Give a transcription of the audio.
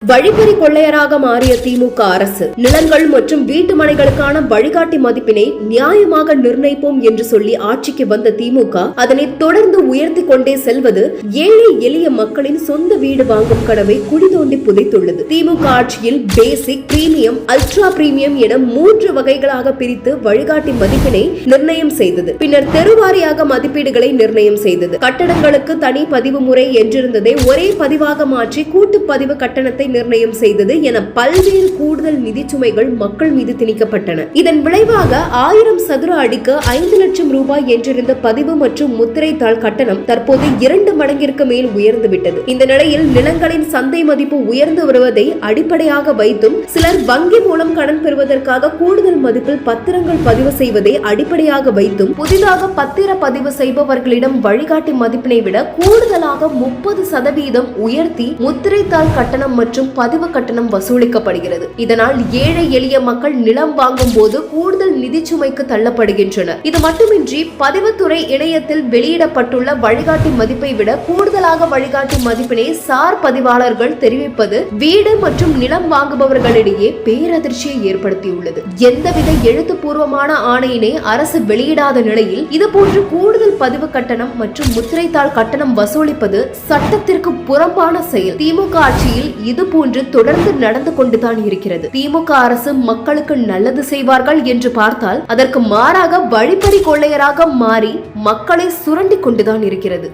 வழிப்பறி கொள்ளையராக மாறிய திமுக அரசு நிலங்கள் மற்றும் வீட்டு மனைகளுக்கான வழிகாட்டி மதிப்பினை நியாயமாக நிர்ணயிப்போம் என்று சொல்லி ஆட்சிக்கு வந்த திமுக அதனை தொடர்ந்து உயர்த்தி கொண்டே செல்வது ஏழை எளிய மக்களின் சொந்த வீடு வாங்கும் கனவை குழி தோண்டி புதைத்துள்ளது. திமுக ஆட்சியில் பேசிக், பிரீமியம், அல்ட்ரா பிரீமியம் என 3 வகைகளாக பிரித்து வழிகாட்டி மதிப்பினை நிர்ணயம் செய்தது. பின்னர் தெருவாரியாக மதிப்பீடுகளை நிர்ணயம் செய்தது. கட்டடங்களுக்கு தனி பதிவு முறை என்றிருந்ததை ஒரே பதிவாக மாற்றி கூட்டு பதிவு கட்டணத்தை நிர்ணயம் செய்தது என பல்வேறு கூடுதல் நிதி சுமைகள் மக்கள் மீது திணிக்கப்பட்டன. இதன் விளைவாக 1000 சதுர அடிக்கு 5 லட்சம் ரூபாய் என்றிருந்த பதிவு மற்றும் முத்திரை தாள் கட்டணம் தற்போது 2 மடங்கிற்கு மேல் உயர்ந்துவிட்டது. இந்த நிலையில் நிலங்களின் சந்தை மதிப்பு உயர்ந்து வருவதை அடிப்படையாக வைத்தும் சிலர் வங்கி மூலம் கடன் பெறுவதற்காக கூடுதல் மதிப்பில் பத்திரங்கள் பதிவு செய்வதை அடிப்படையாக வைத்தும் புதிதாக பத்திர பதிவு செய்பவர்களிடம் வழிகாட்டி மதிப்பினை விட கூடுதலாக 30% உயர்த்தி முத்திரை தாள் கட்டணம் மற்றும் பதிவு கட்டணம் வசூலிக்கப்படுகிறது. இதனால் ஏழை எளிய மக்கள் நிலம் வாங்கும் போது கூடுதல் நிதி சுமைக்கு தள்ளப்படுகின்றனர். இது மட்டுமின்றி பதிவுத்துறை இணையத்தில் வெளியிடப்பட்டுள்ள வழிகாட்டி மதிப்பை விட கூடுதலாக வழிகாட்டி மதிப்பினை சார் பதிவாளர்கள் தெரிவிப்பது வீடு மற்றும் நிலம் வாங்குபவர்களிடையே பேரதிர்ச்சியை ஏற்படுத்தியுள்ளது. எந்தவித எழுத்துப்பூர்வமான ஆணையினை அரசு வெளியிடாத நிலையில் இதுபோன்று கூடுதல் பதிவு கட்டணம் மற்றும் முத்திரைத்தாள் கட்டணம் வசூலிப்பது சட்டத்திற்கு புறம்பான செயல். திமுக ஆட்சியில் இதுபோன்று தொடர்ந்து நடந்து கொண்டுதான் இருக்கிறது. திமுக அரசு மக்களுக்கு நல்லது செய்வார்கள் என்று பார்த்தால் அதற்கு மாறாக வழிப்பறி கொள்ளையராக மாறி மக்களை சுரண்டி கொண்டுதான் இருக்கிறது.